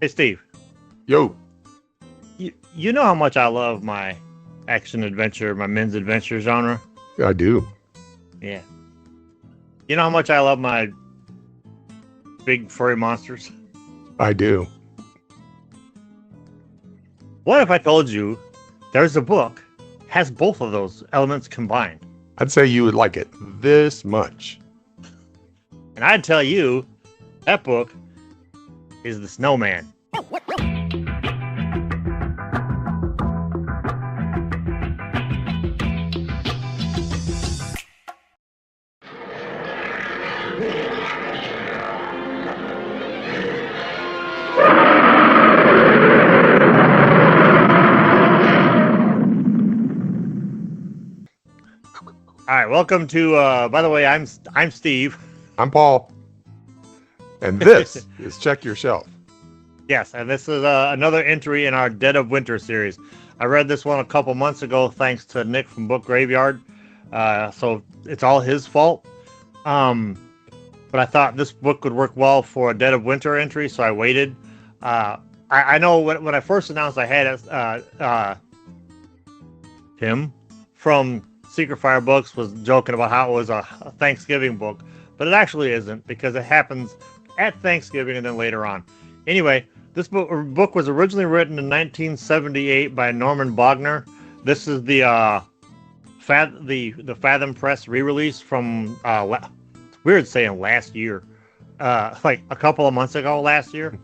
Hey, Steve, Yo, you know how much I love my action adventure, my men's adventure genre? I do. Yeah. You know how much I love my big furry monsters? I do. What if I told you there's a book has both of those elements combined? I'd say you would like it this much. And I'd tell you that book is The Snowman. All right, welcome to. By the way, I'm Steve. I'm Paul. And this is Check Your Shelf. Yes, and this is another entry in our Dead of Winter series. I read this one a couple months ago, thanks to Nick from Book Graveyard. So it's all his fault. But I thought this book would work well for a Dead of Winter entry, so I waited. I know when I first announced I had Tim from Secret Fire Books was joking about how it was a Thanksgiving book, but it actually isn't because it happens at Thanksgiving and then later on. Anyway, this book was originally written in 1978 by Norman Bogner. This is the Fathom Press re-release from weird saying last year, like a couple of months ago last year.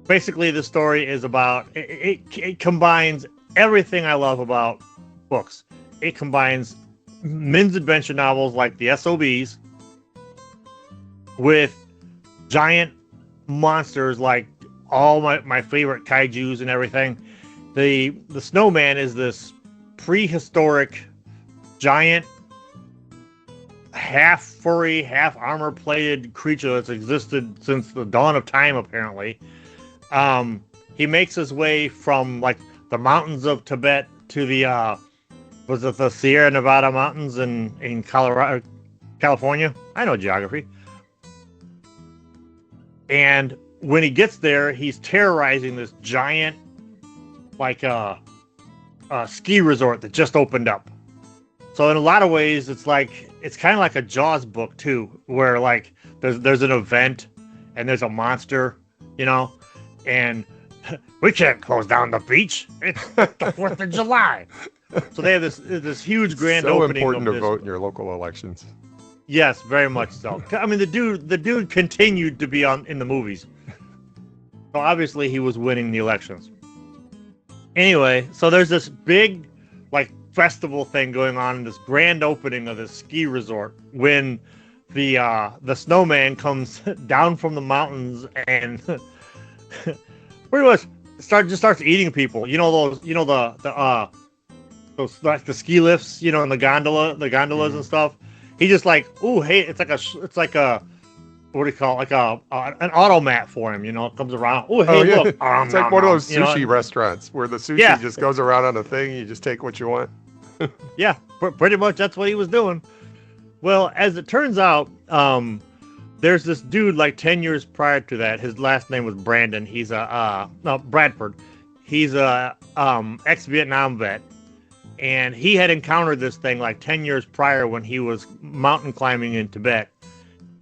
Basically, the story is about it combines everything I love about books. It combines men's adventure novels like the SOBs with giant monsters like all my favorite kaijus and everything. The Snowman is this prehistoric giant half furry, half armor plated creature that's existed since the dawn of time, apparently. He makes his way from like the mountains of Tibet to the was it the Sierra Nevada mountains in Colorado, California? I know geography. And when he gets there, he's terrorizing this giant, like a ski resort that just opened up. So in a lot of ways, it's kind of like a Jaws book too, where like there's an event and there's a monster, and we can't close down the beach. It's the 4th of July. So they have this huge grand opening. So important to vote in your local elections. Yes, very much so. I mean, the dude continued to be in the movies. So obviously he was winning the elections. Anyway, so there's this big like festival thing going on in this grand opening of this ski resort when the Snowman comes down from the mountains and pretty much starts eating people. Those like the ski lifts, and the gondolas and stuff. He just like, oh hey, it's like a what do you call it? Like an automat for him, it comes around. Oh hey, yeah. Look, it's like one of those sushi restaurants where the sushi just goes around on a thing. You just take what you want. Yeah, pretty much that's what he was doing. Well, as it turns out, there's this dude like 10 years prior to that. His last name was Brandon. He's Bradford. He's a ex-Vietnam vet. And he had encountered this thing like 10 years prior when he was mountain climbing in Tibet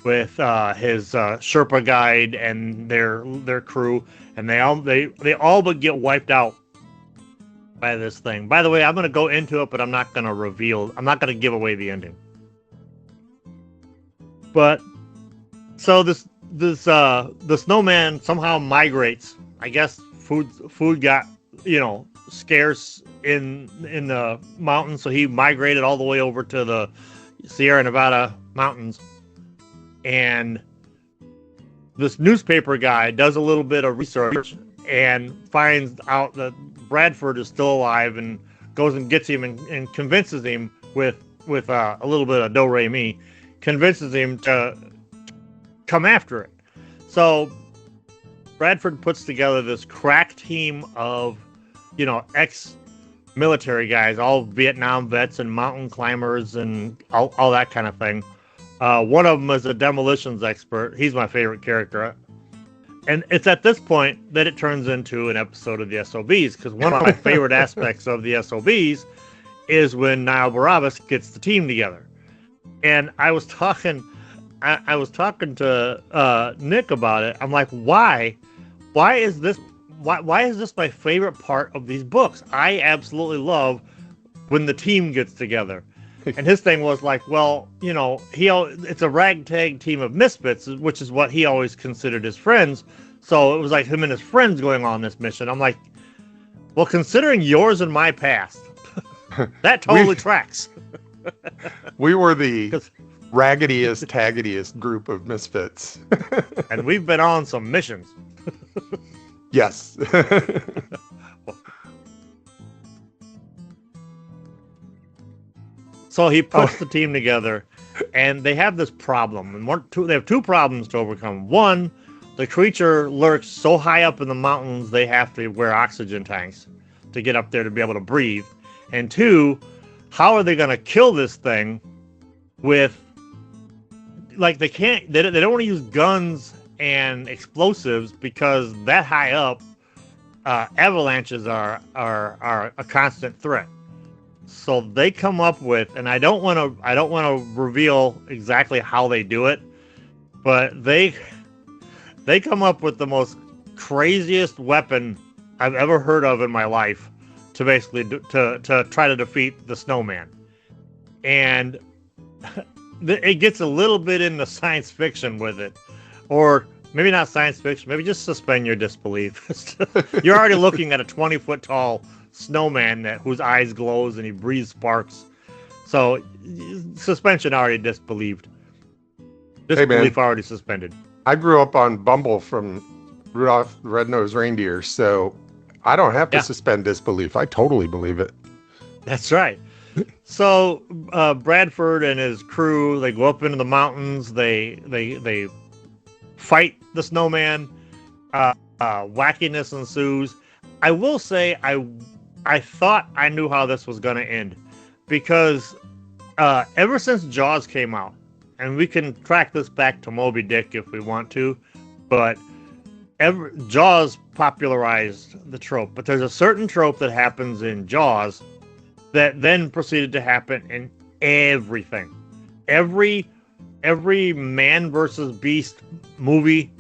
with his Sherpa guide and their crew, and they all but get wiped out by this thing. By the way, I'm going to go into it, but I'm not going to give away the ending. But so the Snowman somehow migrates. I guess food got scarce in the mountains, so he migrated all the way over to the Sierra Nevada mountains. And this newspaper guy does a little bit of research and finds out that Bradford is still alive and goes and gets him and convinces him with a little bit of do-re-mi, convinces him to come after it. So Bradford puts together this crack team of ex-military guys, all Vietnam vets and mountain climbers and all that kind of thing. One of them is a demolitions expert. He's my favorite character. And it's at this point that it turns into an episode of the SOBs, because one of my favorite aspects of the SOBs is when Niall Barabbas gets the team together. And I was talking to Nick about it. I'm like, why is this my favorite part of these books? I absolutely love when the team gets together. And his thing was like, well, you know, it's a ragtag team of misfits, which is what he always considered his friends. So it was like him and his friends going on this mission. I'm like, well, considering yours and my past, that totally tracks. We were the raggediest, taggediest group of misfits. And we've been on some missions. Yes. So he puts the team together, and they have this problem. And they have two problems to overcome. One, the creature lurks so high up in the mountains, they have to wear oxygen tanks to get up there to be able to breathe. And two, how are they going to kill this thing with, like, they don't want to use guns and explosives, because that high up, avalanches are a constant threat. So they come up with, and I don't want to reveal exactly how they do it, but they come up with the most craziest weapon I've ever heard of in my life to basically to try to defeat the Snowman. And it gets a little bit into science fiction with it, or maybe not science fiction, maybe just suspend your disbelief. You're already looking at a 20-foot tall snowman whose eyes glows and he breathes sparks. So suspension already disbelieved. Disbelief already suspended. I grew up on Bumble from Rudolph the Red-Nosed Reindeer, so I don't have to suspend disbelief. I totally believe it. That's right. So Bradford and his crew, they go up into the mountains. They fight the Snowman. Wackiness ensues. I will say I thought I knew how this was going to end, because ever since Jaws came out, and we can track this back to Moby Dick if we want to, but Jaws popularized the trope. But there's a certain trope that happens in Jaws that then proceeded to happen in everything. Every man versus beast movie,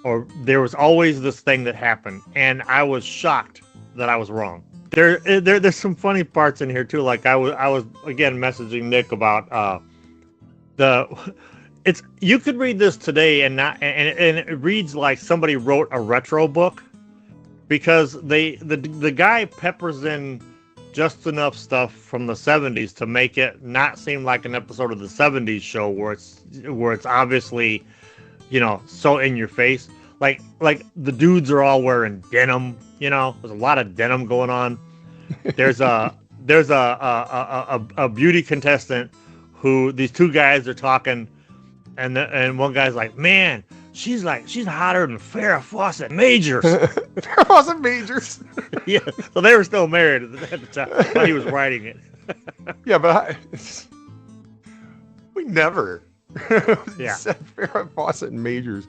or there was always this thing that happened, and I was shocked that I was wrong. There's some funny parts in here too. Like I was again messaging Nick about you could read this today and it reads like somebody wrote a retro book, because the guy peppers in just enough stuff from the 70s to make it not seem like an episode of the 70s show where it's obviously, you know, so in your face. Like the dudes are all wearing denim, you know, there's a lot of denim going on. There's a beauty contestant who these two guys are talking, and one guy's like, man, she's hotter than Farrah Fawcett Majors. Farrah Fawcett Majors. Yeah, so they were still married at the time while he was writing it. Yeah, but we never said Farrah Fawcett Majors.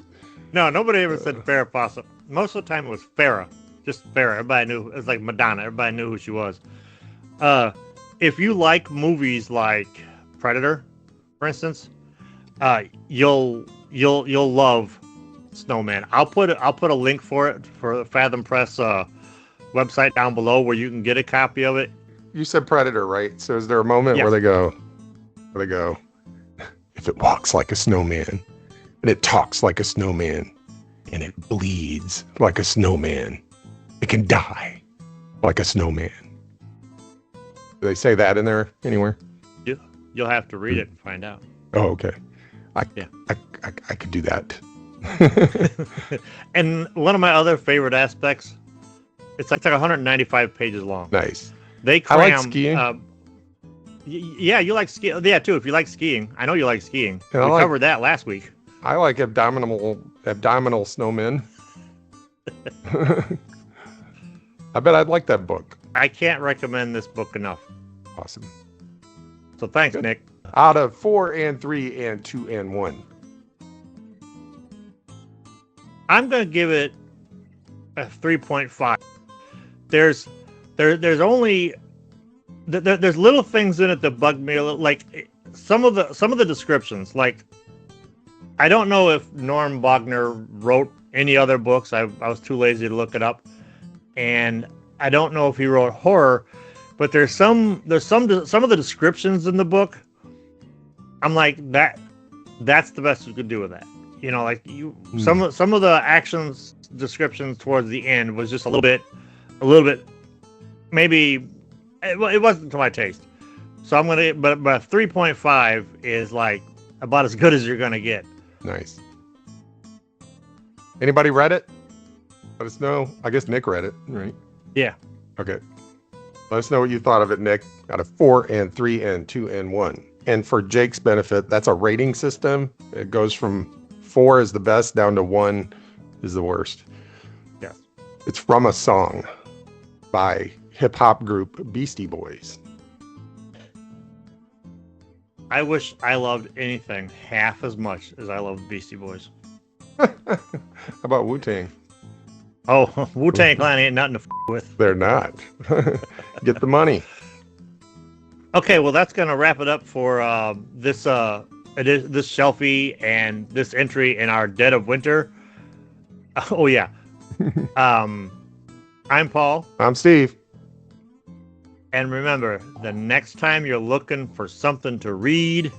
No, nobody ever said Farrah Fawcett. Most of the time it was Farrah. Just Farrah. Everybody knew. It was like Madonna. Everybody knew who she was. If you like movies like Predator, for instance, you'll love Snowman. I'll put a link for it for the Fathom Press website down below where you can get a copy of it. You said Predator, right? So is there a moment where they go, if it walks like a snowman, and it talks like a snowman, and it bleeds like a snowman, it can die like a snowman? Do they say that in there anywhere? You'll have to read it and find out. Oh, okay. I could do that. And one of my other favorite aspects, it's like 195 pages long. Nice. They cram. I like skiing. Yeah, you like skiing. Yeah, too. If you like skiing, I know you like skiing. We And covered that last week. I like abdominal snowmen. I bet I'd like that book. I can't recommend this book enough. Awesome. So thanks, Nick. Out of 4 and 3 and 2 and 1. I'm gonna give it a 3.5. There's only there's little things in it that bug me a little, like some of the descriptions. Like, I don't know if Norm Bogner wrote any other books. I was too lazy to look it up, and I don't know if he wrote horror. But there's some of the descriptions in the book. I'm like, that's the best you could do with that. You know, like some of the actions descriptions towards the end was just a little bit, maybe it wasn't to my taste. So I'm gonna, but 3.5 is like about as good as you're gonna get. Nice. Anybody read it? Let us know. I guess Nick read it, right? Yeah. Okay. Let us know what you thought of it, Nick. Out of 4 and 3 and 2 and 1. And for Jake's benefit, that's a rating system. It goes from 4 is the best down to 1 is the worst. Yes. It's from a song by hip hop group Beastie Boys. I wish I loved anything half as much as I love Beastie Boys. How about Wu-Tang? Oh, Wu-Tang Clan ain't nothing to with. They're not. Get the money. Okay, well, that's going to wrap it up for this Shelfie and this entry in our Dead of Winter. Oh, yeah. I'm Paul. I'm Steve. And remember, the next time you're looking for something to read,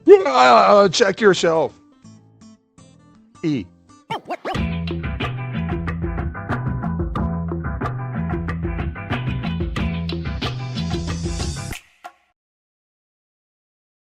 Check your shelf. E.